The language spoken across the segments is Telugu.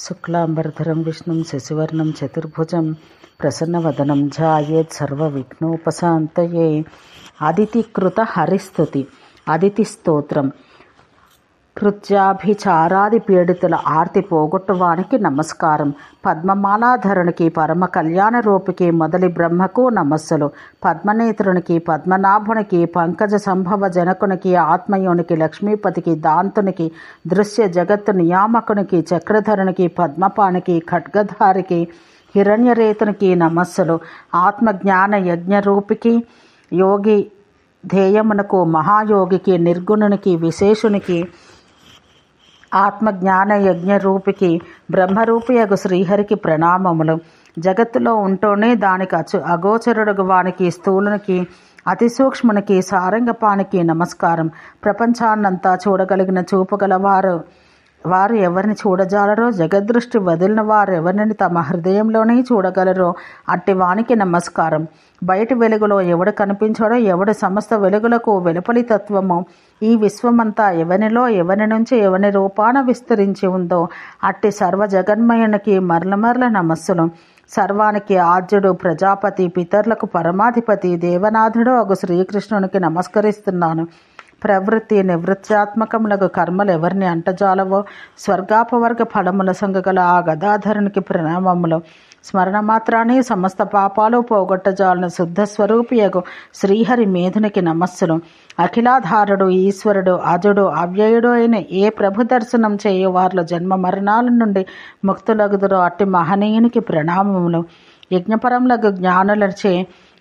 శుక్లాంబరధరం విష్ణుం శశివర్ణం చతుర్భుజం ప్రసన్నవదనం ధ్యాయేత్ సర్వవిఘ్నోపశాంతయే. అదితికృత హరిస్తుతి. అదితి స్తోత్రం. కృత్యాభిచారాది పీడితుల ఆర్తి పోగొట్టువానికి నమస్కారం. పద్మమాలాధరునికి పరమ కళ్యాణ రూపికి మొదలి బ్రహ్మకు నమస్సులు. పద్మనేత్రునికి పద్మనాభునికి పంకజ సంభవ జనకునికి ఆత్మయోనికి లక్ష్మీపతికి దాంతునికి దృశ్య జగత్తు నియామకునికి చక్రధరునికి పద్మపానికి ఖడ్గధారికి హిరణ్యరేతునికి నమస్సులు. ఆత్మజ్ఞాన యజ్ఞరూపికి యోగి ధ్యేయమునకు మహాయోగికి నిర్గుణునికి విశేషునికి ఆత్మజ్ఞాన యజ్ఞరూపికి బ్రహ్మరూపియగు శ్రీహరికి ప్రణామములు. జగత్తులో ఉంటూనే దానికి అగోచరుడు వానికి స్థూలునికి అతి సూక్ష్మునికి సారంగపానికి నమస్కారం. ప్రపంచాన్నంతా చూడగలిగిన చూపగలవారు వారు ఎవరిని చూడజాలరో, జగద్దృష్టి వదిలిన వారు ఎవరిని తమ హృదయంలోనే చూడగలరో అట్టి వానికి నమస్కారం. బయటి వెలుగులో ఎవడు కనిపించాడో, ఎవడు సమస్త వెలుగులకు వెలుపలి తత్వము, ఈ విశ్వమంతా ఎవనిలో ఎవని నుంచి ఎవని రూపాన విస్తరించి ఉందో అట్టి సర్వ జగన్మయునికి మరల నమస్సులు. సర్వానికి ఆద్యుడు ప్రజాపతి, పితరులకు పరమాధిపతి, దేవనాథుడు అగు శ్రీకృష్ణునికి నమస్కరిస్తున్నాను. ప్రవృత్తి నివృత్త్యాత్మకములకు కర్మలు ఎవరిని అంటజాలవో స్వర్గాపవర్గ ఫలముల సంగగల ఆ గదాధరునికి ప్రణామములు. స్మరణ మాత్రాన్ని సమస్త పాపాలు పోగొట్టజాలను శుద్ధ స్వరూపియగు శ్రీహరి మేధునికి నమస్సులు. అఖిలాధారుడు, ఈశ్వరుడు, అజుడు, అవ్యయుడు అయిన ఏ ప్రభు దర్శనం చేయవార్లు జన్మ మరణాల నుండి ముక్తులగుదురో అట్టి మహనీయునికి ప్రణామములు. యజ్ఞపరములకు జ్ఞానులచే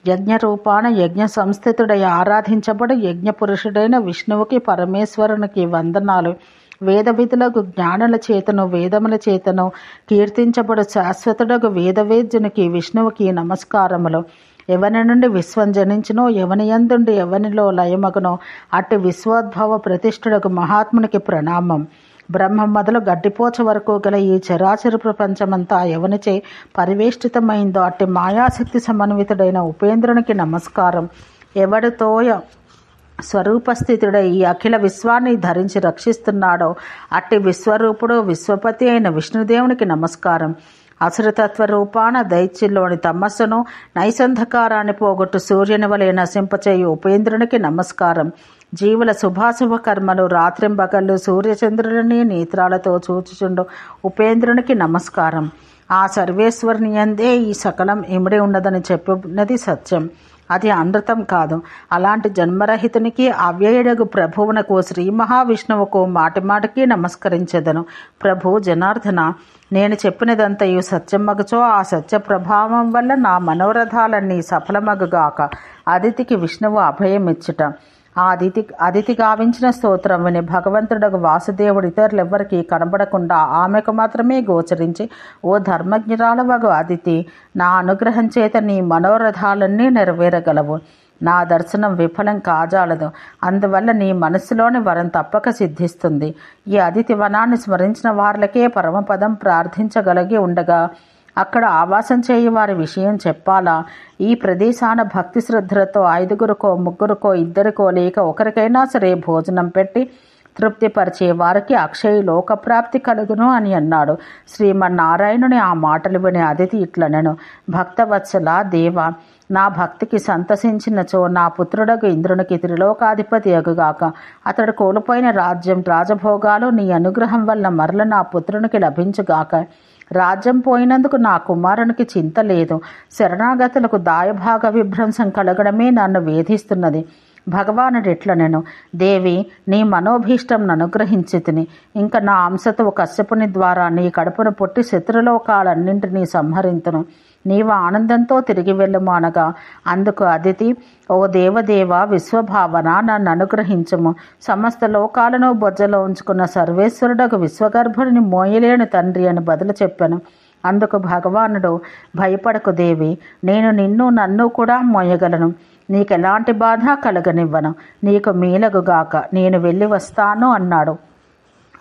యజ్ఞరూపాన యజ్ఞ సంస్థితుడై ఆరాధించబడు యజ్ఞపురుషుడైన విష్ణువుకి పరమేశ్వరునికి వందనాలు. వేద విధులకు జ్ఞానుల చేతను వేదముల చేతను కీర్తించబడు శాశ్వతుడగు వేదవేద్యునికి విష్ణువుకి నమస్కారములు. ఎవని నుండి విశ్వం జనించునో, ఎవని యందుండి ఎవనిలో లయమగునో అట్టి విశ్వోద్భవ ప్రతిష్ఠుడకు మహాత్మునికి ప్రణామం. బ్రహ్మం మొదలు గడ్డిపోచ వరకు గల ఈ చరాచర ప్రపంచమంతా ఎవనిచే పరివేష్టితమైందో అట్టి మాయాశక్తి సమన్వితుడైన ఉపేంద్రునికి నమస్కారం. ఎవడితోయ స్వరూపస్థితుడై ఈ అఖిల విశ్వాన్ని ధరించి రక్షిస్తున్నాడో అట్టి విశ్వరూపుడు విశ్వపతి అయిన విష్ణుదేవునికి నమస్కారం. అసురతత్వ రూపాన దైత్యంలోని తమస్సును నైసంధకారాన్ని పోగొట్టు సూర్యుని వలె నశింపచేయు ఉపేంద్రునికి నమస్కారం. జీవుల శుభాశుభ కర్మలు రాత్రింబగళ్ళు సూర్యచంద్రులని నేత్రాలతో చూచుచుండు ఉపేంద్రునికి నమస్కారం. ఆ సర్వేశ్వరుని యందే ఈ సకలం ఇమిడి ఉన్నదని చెప్పినది సత్యం, అది అనృతం కాదు. అలాంటి జన్మరహితునికి అవ్యయుడగు ప్రభువునకు శ్రీ మహావిష్ణువుకు మాటిమాటికి నమస్కరించెదను. ప్రభు జనార్దన, నేను చెప్పినదంతయు సత్యమగుచో ఆ సత్య ప్రభావం వల్ల నా మనోరథాలన్నీ సఫలమగుగాక. అదితికి విష్ణువు అభయమిచ్చుట. ఆ అదితి గావించిన స్తోత్రం విని భగవంతుడగు వాసుదేవుడు ఇతరులెవ్వరికీ కనబడకుండా ఆమెకు మాత్రమే గోచరించి, ఓ ధర్మజ్ఞురాలవగు అదితి, నా అనుగ్రహం చేత నీ మనోరథాలన్నీ నెరవేరగలవు. నా దర్శనం విఫలం కాజాలదు. అందువల్ల నీ మనస్సులోని వరం తప్పక సిద్ధిస్తుంది. ఈ అదితి వనాన్ని స్మరించిన వార్లకే పరమపదం ప్రార్థించగలిగి ఉండగా అక్కడ ఆవాసం చేయి వారి విషయం చెప్పాలా? ఈ ప్రదేశాన భక్తి శ్రద్ధలతో 5గురికో 3గురికో 2కో లేక ఒకరికైనా సరే భోజనం పెట్టి తృప్తిపరిచే వారికి అక్షయ లోకప్రాప్తి కలుగును అని అన్నాడు. శ్రీమన్నారాయణుని ఆ మాటలు విని అదితి ఇట్లనెను. భక్తవత్సల దేవ, నా భక్తికి సంతసించినచో నా పుత్రుడగు ఇంద్రునికి త్రిలోకాధిపతి అగుగాక. అతడు కోల్పోయిన రాజ్యం రాజభోగాలు నీ అనుగ్రహం వల్ల మరల నా పుత్రునికి లభించుగాక. రాజ్యం పోయినందుకు నా కుమారునికి చింత లేదు. శరణాగతులకు దాయభాగ విభ్రంశం కలగడమే నన్ను వేధిస్తున్నది. భగవానుడు ఎట్లనెను, దేవి, నీ మనోభీష్టం అనుగ్రహించి తిని ఇంక నా అంశతో కశ్యపుని ద్వారా నీ కడుపును పుట్టి శత్రులోకాలన్నింటినీ సంహరింతును. నీవు ఆనందంతో తిరిగి వెళ్ళము అనగా అందుకు అదితి, ఓ దేవదేవ విశ్వభావన, నన్ను అనుగ్రహించము. సమస్త లోకాలను బొజ్జలో ఉంచుకున్న సర్వేశ్వరుడకు విశ్వగర్భుడిని మోయలేని తండ్రి అని బదులు చెప్పాను. అందుకు భగవానుడు, భయపడకు దేవి, నేను నిన్ను నన్ను కూడా మోయగలను. నీకెలాంటి బాధ కలగనివ్వను. నీకు మేలగుగాక, నేను వెళ్ళి వస్తాను అన్నాడు.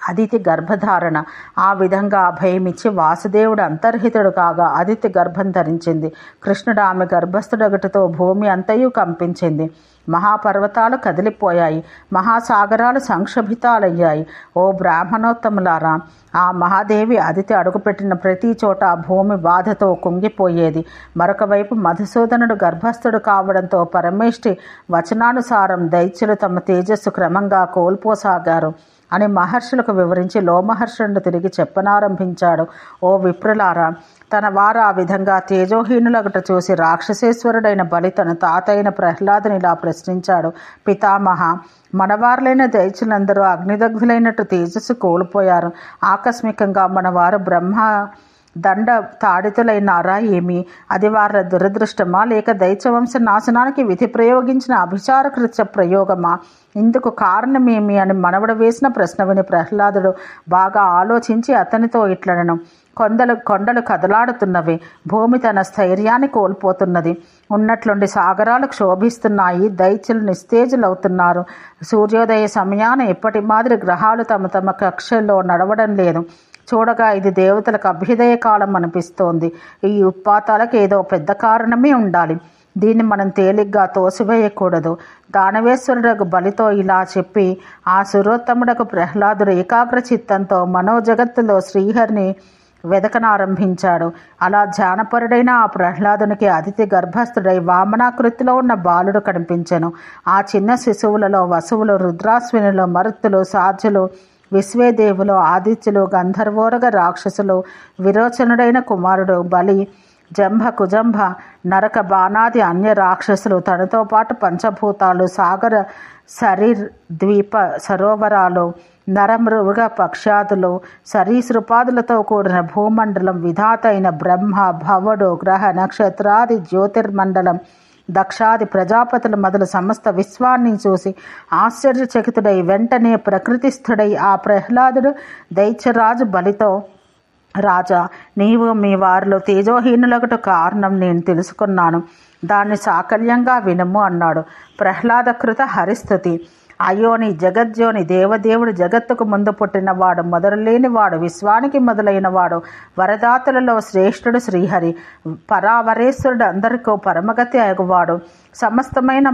అదితి గర్భధారణ. ఆ విధంగా అభయమిచ్చి వాసుదేవుడు అంతర్హితుడు కాగా అదితి గర్భం ధరించింది. కృష్ణుడు ఆమె గర్భస్థుడగటతో భూమి అంతయు కంపించింది. మహాపర్వతాలు కదిలిపోయాయి, మహాసాగరాలు సంక్షోభితాలయ్యాయి. ఓ బ్రాహ్మణోత్తములారా, ఆ మహాదేవి అదితి అడుగుపెట్టిన ప్రతి చోట భూమి బాధతో కుంగిపోయేది. మరొక వైపు మధుసూదనుడు గర్భస్థుడు కావడంతో పరమేష్టి వచనానుసారం దైత్యులు తమ తేజస్సు క్రమంగా కోల్పోసాగారు అని మహర్షులకు వివరించి లోమహర్షులను తిరిగి చెప్పనారంభించాడు. ఓ విప్రులారా, తన వారు ఆ విధంగా తేజోహీనులగట చూసి రాక్షసేశ్వరుడైన బలి తన తాతైన ప్రహ్లాదుని ఇలా ప్రశ్నించాడు. పితామహ, మనవారులైన దైత్యులందరూ అగ్నిదగ్ధులైనట్టు తేజస్సు కోల్పోయారు. ఆకస్మికంగా మనవారు బ్రహ్మ దండ తాడితులైనారా ఏమి? అది వారి దురదృష్టమా, లేక దైత్యవంశ నాశనానికి విధి ప్రయోగించిన అభిచారకృత్య ప్రయోగమా? ఇందుకు కారణమేమి అని మనవడు వేసిన ప్రశ్న విని ప్రహ్లాదుడు బాగా ఆలోచించి అతనితో ఇట్లనను. కొండలు కదలాడుతున్నవి, భూమి తన స్థైర్యాన్ని కోల్పోతున్నది, ఉన్నట్లుండి సాగరాలు క్షోభిస్తున్నాయి, దైత్యులు నిస్తేజులవుతున్నారు. సూర్యోదయ సమయాన ఎప్పటి మాదిరి గ్రహాలు తమ తమ కక్షల్లో నడవడం లేదు. చూడగా ఇది దేవతలకు అభ్యుదయ కాలం అనిపిస్తోంది. ఈ ఉత్పాతాలకు ఏదో పెద్ద కారణమే ఉండాలి. దీన్ని మనం తేలిగ్గా తోసివేయకూడదు. దానవేశ్వరుడకు బలితో ఇలా చెప్పి ఆ సురోత్తముడకు ప్రహ్లాదుడు ఏకాగ్ర చిత్తంతో మనోజగత్తులో శ్రీహరిని వెదకనారంభించాడు. అలా ధ్యానపరుడైన ఆ ప్రహ్లాదునికి అతిథి గర్భస్థుడై వామనాకృతిలో ఉన్న బాలుడు కనిపించెను. ఆ చిన్న శిశువులలో వసువులు, రుద్రాశ్వినులు, మరుత్తులు, సాధ్యులు, విశ్వేదేవులు, ఆదిత్యులు, గంధర్వోరగ రాక్షసులు, విరోచనుడైన కుమారుడు బలి, జంభ, కుజంభ, నరక, బాణాది అన్య రాక్షసులు, తనతో పాటు పంచభూతాలు, సాగర శరీర్ ద్వీప సరోవరాలు, నరమృగ పక్షాదులు, సరీసృపాదులతో కూడిన భూమండలం, విధాత అయిన బ్రహ్మ, భవుడు, గ్రహ నక్షత్రాది జ్యోతిర్మండలం, దక్షాది ప్రజాపతులు మొదలు సమస్త విశ్వాన్ని చూసి ఆశ్చర్యచకితుడై వెంటనే ప్రకృతిస్థుడై ఆ ప్రహ్లాదుడు దైత్యరాజు బలితో, రాజా, నీవు మీ వారిలో తేజోహీనులగటు కారణం నేను తెలుసుకున్నాను, దాన్ని సాకల్యంగా వినము అన్నాడు. ప్రహ్లాదకృత హరిస్తుతి. అయోని, జగజ్యోని, దేవదేవుడు, జగత్తుకు ముందు పుట్టినవాడు, మొదలులేనివాడు, విశ్వానికి మొదలైనవాడు, వరదాతులలో శ్రేష్ఠుడు శ్రీహరి, పరావరేశ్వరుడు, అందరికీ పరమగతి అగువాడు, సమస్తమైన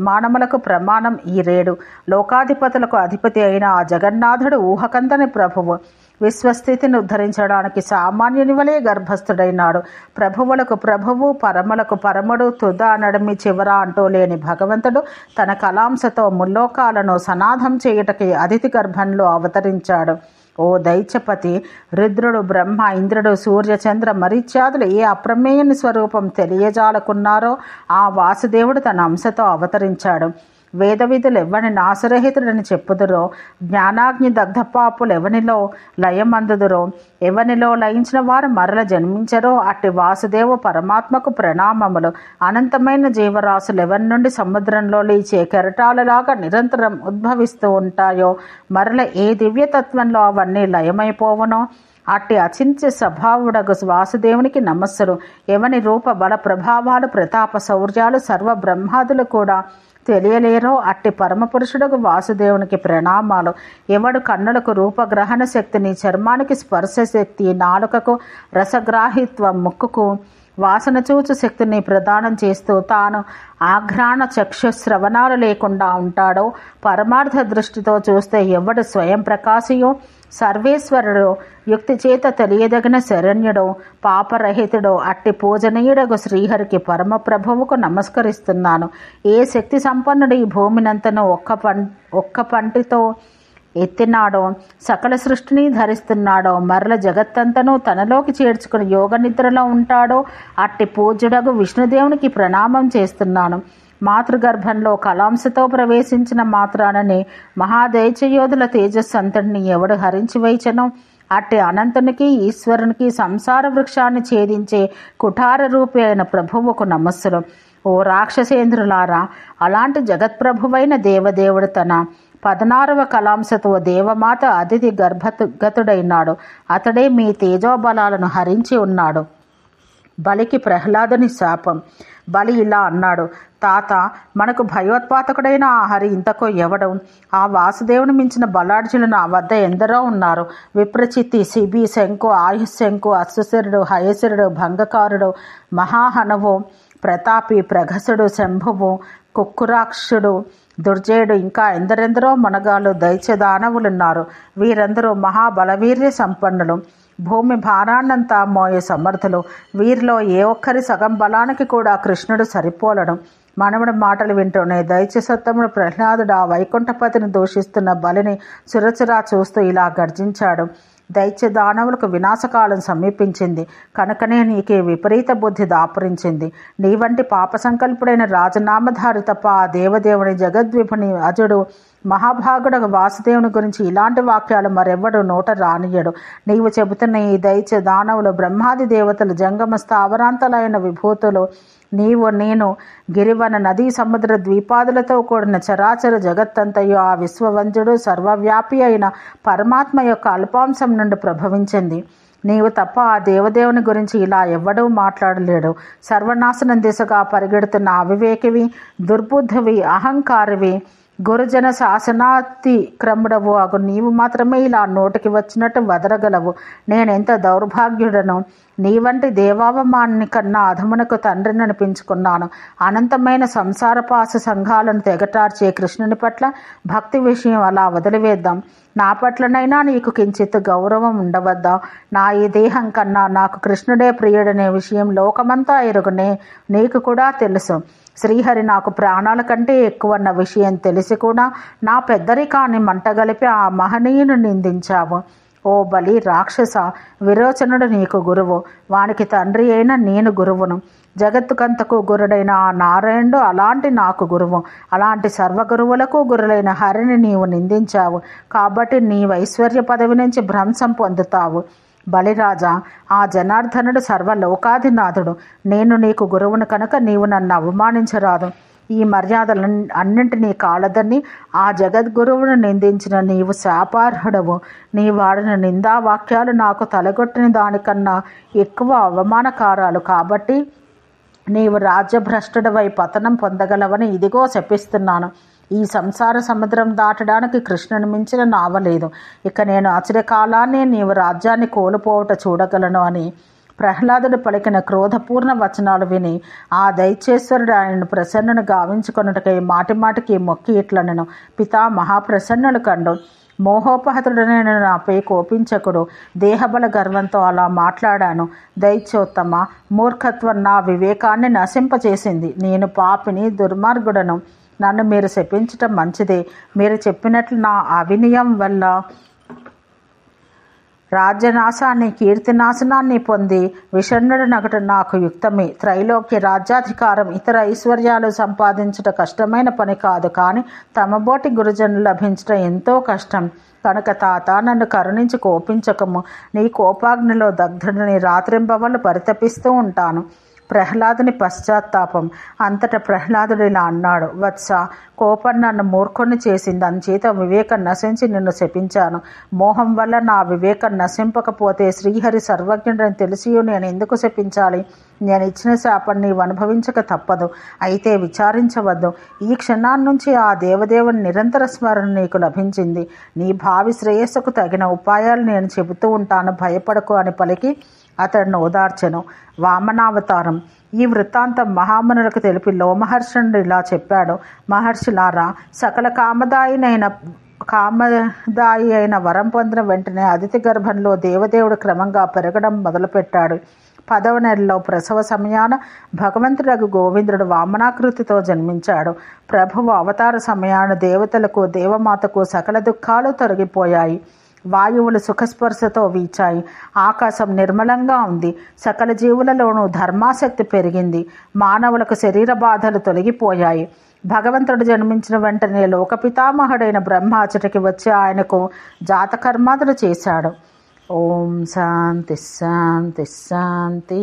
మానములకు ప్రమాణం ఈ రేడు, లోకాధిపతులకు అధిపతి అయిన ఆ జగన్నాథుడు ఊహకందని ప్రభువు, విశ్వస్థితిని ఉద్ధరించడానికి సామాన్యుని వలె గర్భస్థుడైనాడు. ప్రభువులకు ప్రభువు, పరములకు పరముడు, తుద నడిమి చివర అంటూ లేని భగవంతుడు తన కలాంశతో ముల్లోకాలను సనాథం చేయుటకి అదితి గర్భంలో అవతరించాడు. ఓ దైత్యపతి, రుద్రుడు, బ్రహ్మ, ఇంద్రుడు, సూర్య, చంద్ర, మరీత్యాదులు ఏ అప్రమేయుని స్వరూపం తెలియజాలకున్నారో ఆ వాసుదేవుడు తన అంశతో అవతరించాడు. వేదవిధులు ఎవని నాశరహితుడని చెప్పుదురో, జ్ఞానాగ్ని దగ్ధపాపులు ఎవనిలో లయమందుదురో, ఎవనిలో లయించిన వారు మరల జన్మించరో అట్టి వాసుదేవ పరమాత్మకు ప్రణామములు. అనంతమైన జీవరాశులు ఎవరి నుండి సముద్రంలో లేచే కెరటాలలాగా నిరంతరం ఉద్భవిస్తూ ఉంటాయో, మరల ఏ దివ్యతత్వంలో అవన్నీ లయమైపోవనో అట్టి అచింత్య స్వభావుడగు వాసుదేవునికి నమస్సులు. ఎవని రూప బల ప్రభావాలు, ప్రతాప శౌర్యాలు సర్వ బ్రహ్మాదులు కూడా తెలియలేరో అట్టి పరమపురుషుడకు వాసుదేవునికి ప్రణామాలు. ఎవడు కన్నులకు రూపగ్రహణ శక్తిని, చర్మానికి స్పర్శ శక్తి, నాలుకకు రసగ్రాహిత్వం, ముక్కుకు వాసన చూచు శక్తిని ప్రదానం చేస్తూ తాను ఆఘ్రాణ చక్షుశ్రవణాలు లేకుండా ఉంటాడో, పరమార్థ దృష్టితో చూస్తే ఎవడు స్వయం ప్రకాశియో, సర్వేశ్వరుడు, యుక్తి చేత తెలియదగిన శరణ్యుడో, పాపరహితుడో అట్టి పూజనీయుడగు శ్రీహరికి పరమ ప్రభువుకు నమస్కరిస్తున్నాను. ఏ శక్తి సంపన్నుడు ఈ భూమినంతను ఒక్క పంటితో ఎత్తినాడో, సకల సృష్టిని ధరిస్తున్నాడో, మరల జగత్తంతను తనలోకి చేర్చుకుని యోగ నిద్రలో ఉంటాడో అట్టి పూజ్యుడగు విష్ణుదేవునికి ప్రణామం చేస్తున్నాను. మాతృగర్భంలో కలాంశతో ప్రవేశించిన మాత్రానని మహాదైత్యయోధుల తేజస్సు అంతటిని ఎవడు హరించి వైచనో అట్టి అనంతునికి, ఈశ్వరునికి సంసార వృక్షాన్ని ఛేదించే కుఠార రూపి అయిన ప్రభువుకు నమస్సులు. ఓ రాక్షసేంద్రులారా, అలాంటి జగత్ప్రభువైన దేవదేవుడు తన 16వ కలాంశతో దేవమాత అతిథి గర్భగతుడైనాడు. అతడే మీ తేజోబలాలను హరించి ఉన్నాడు. బలికి ప్రహ్లాదుని శాపం. బలి ఇలా అన్నాడు, తాత, మనకు భయోత్పాతకుడైన ఆ హరి ఇంతకో ఎవడు? ఆ వాసుదేవుని మించిన బలాఢ్యులు నా వద్ద ఎందరో ఉన్నారు. విప్రచిత్తి, శిబి, శంకు, ఆయుశంకు, అశ్వశరుడు, హయశరుడు, భంగకారుడు, మహాహనవు, ప్రతాపి, ప్రఘసుడు, శంభువు, కుక్కురాక్షుడు, దుర్జయుడు, ఇంకా ఎందరెందరో మనగాలు దైత్యదానవులున్నారు. వీరందరూ మహాబలవీర్య సంపన్నులు, భూమి భారాన్నంతా మోయే సమర్థులు. వీరిలో ఏ ఒక్కరి సగం బలానికి కూడా కృష్ణుడు సరిపోలడు. మనవడి మాటలు వింటూనే దైత్యసత్తముడు ప్రహ్లాదుడు ఆ వైకుంఠపతిని దూషిస్తున్న బలిని చురచురా చూస్తూ ఇలా గర్జించాడు, దైత్య దానవులకు వినాశకాలం సమీపించింది కనుకనే నీకే విపరీత బుద్ధి దాపురించింది. నీ వంటి పాప సంకల్పుడైన రాజనామధారి తప్ప ఆ దేవదేవుని జగద్విపుని అజుడు మహాభాగుడు వాసుదేవుని గురించి ఇలాంటి వాక్యాలు మరెవ్వడు నోట రానియడు. నీవు చెబుతున్న ఈ దైత్య దానవులు బ్రహ్మాది దేవతలు, జంగమ స్థావరాంతలైన విభూతులు, నీవు నేను గిరివన నదీ సముద్ర ద్వీపాదులతో కూడిన చరాచర జగత్తంతయు ఆ విశ్వవంజుడు సర్వవ్యాపి అయిన పరమాత్మ యొక్క అల్పాంశం నుండి ప్రభవించింది. నీవు తప్ప ఆ దేవదేవుని గురించి ఇలా ఎవ్వడూ మాట్లాడలేడు. సర్వనాశనం దిశగా పరిగెడుతున్న అవివేకివి, దుర్బుద్ధివి, అహంకారివి, గురుజన శాసనాతిక్రముడవు అగు నీవు మాత్రమే ఇలా నోటికి వచ్చినట్టు వదరగలవు. నేనెంత దౌర్భాగ్యుడను. నీ వంటి దేవావమాన్ని కన్నా అధమునకు తండ్రిని అనిపించుకున్నాను. అనంతమైన సంసారపాస సంఘాలను తెగటార్చే కృష్ణుని పట్ల భక్తి విషయం అలా వదిలివేద్దాం. నా పట్లనైనా నీకు కించిత్ గౌరవం ఉండవద్దా? నా ఈ దేహం కన్నా నాకు కృష్ణుడే ప్రియుడనే విషయం లోకమంతా ఎరుగునే, నీకు కూడా తెలుసు. శ్రీహరి నాకు ప్రాణాల కంటే ఎక్కువన్న విషయం తెలిసి కూడా నా పెద్దరికాన్ని మంటగలిపి ఆ మహనీయుని నిందించావు. ఓ బలి రాక్షస, విరోచనుడు నీకు గురువు, వానికి తండ్రి అయిన నేను గురువును. జగత్తుకంతకు గురుడైన ఆ నారాయణుడు అలాంటి నాకు గురువు. అలాంటి సర్వగురువులకు గురులైన హరిని నీవు నిందించావు కాబట్టి నీవు ఐశ్వర్య పదవి నుంచి భ్రంశం పొందుతావు. బలిరాజా, ఆ జనార్దనుడు సర్వలోకాధినాథుడు. నేను నీకు గురువును కనుక నీవు నన్ను అవమానించరాదు. ఈ మర్యాదలు అన్నింటినీ కాలదని ఆ జగద్గురువును నిందించిన నీవు శాపార్హుడవు. నీ వాడిన నిందా వాక్యాలు నాకు తలగొట్టిన దానికన్నా ఎక్కువ అవమానకారాలు కాబట్టి నీవు రాజ్యభ్రష్టుడవై పతనం పొందగలవని ఇదిగో శపిస్తున్నాను. ఈ సంసార సముద్రం దాటడానికి కృష్ణుని మించిన నావలేదు. ఇక నేను అచిరకాలాన్ని నీవు రాజ్యాన్ని కోల్పోవట చూడగలను అని ప్రహ్లాదుడు పలికిన క్రోధపూర్ణ వచనాలు విని ఆ దైత్యేశ్వరుడు ఆయనను ప్రసన్నును గావించుకొనుటకై మాటిమాటికి మొక్కి ఇట్లనెను, పితా మహాప్రసన్నులు కండు. మోహోపహతుడైన నాపై కోపించకుడు. దేహబల గర్వంతో అలా మాట్లాడాను. దైత్యోత్తమ, మూర్ఖత్వం నా వివేకాన్ని నశింపచేసింది. నేను పాపిని, దుర్మార్గుడను. నన్ను మీరు శపించటం మంచిదే. మీరు చెప్పినట్లు నా అవినయం వల్ల రాజ్యనాశాన్ని, కీర్తినాశనాన్ని పొంది విషణ్ణుడు నగట నాకు యుక్తమే. త్రైలోక్య రాజ్యాధికారం, ఇతర ఐశ్వర్యాలు సంపాదించుట కష్టమైన పని కాదు, కానీ తమబోటి గురుజనులు లభించటం ఎంతో కష్టం. కనుక తాత, నన్ను కరుణించి కోపించకము. నీ కోపాగ్నిలో దగ్ధుడిని రాత్రింబవళ్ళు పరితపిస్తూ ఉంటాను. ప్రహ్లాదుని పశ్చాత్తాపం. అంతటా ప్రహ్లాదుడు ఇలా అన్నాడు, వత్స, కోపం నన్ను మూర్ఖుని చేసింది. అందుచేత వివేకం నశించి నిన్ను శపించాను. మోహం వల్ల నా వివేకం నశింపకపోతే శ్రీహరి సర్వజ్ఞుడని తెలిసియో నేను ఎందుకు శపించాలి? నేను ఇచ్చిన శాపం నీవు అనుభవించక తప్పదు. అయితే విచారించవద్దు. ఈ క్షణాన్ని నుంచి ఆ దేవదేవుని నిరంతర స్మరణ నీకు లభించింది. నీ భావి శ్రేయస్సుకు తగిన ఉపాయాలు నేను చెబుతూ ఉంటాను, భయపడకు అని పలికి అతడిని ఓదార్చెను. వామనావతారం. ఈ వృత్తాంతం మహామునులకు తెలిపి లోమహర్షణుడు ఇలా చెప్పాడు, మహర్షులారా, సకల కామదాయి అయిన వరం పొందిన వెంటనే అదితి గర్భంలో దేవదేవుడు క్రమంగా పెరగడం మొదలుపెట్టాడు. 10వ నెలలో ప్రసవ సమయాన భగవంతుడగు గోవిందుడు వామనాకృతితో జన్మించాడు. ప్రభువు అవతార సమయాన దేవతలకు, దేవమాతకు సకల దుఃఖాలు తొలగిపోయాయి. వాయువులు సుఖస్పర్శతో వీచాయి. ఆకాశం నిర్మలంగా ఉంది. సకల జీవులలోనూ ధర్మాసక్తి పెరిగింది. మానవులకు శరీర బాధలు తొలగిపోయాయి. భగవంతుడు జన్మించిన వెంటనే లోకపితామహుడైన బ్రహ్మ అచటికి వచ్చి ఆయనకు జాతకర్మాదులు చేశాడు. ఓం శాంతి శాంతి శాంతి.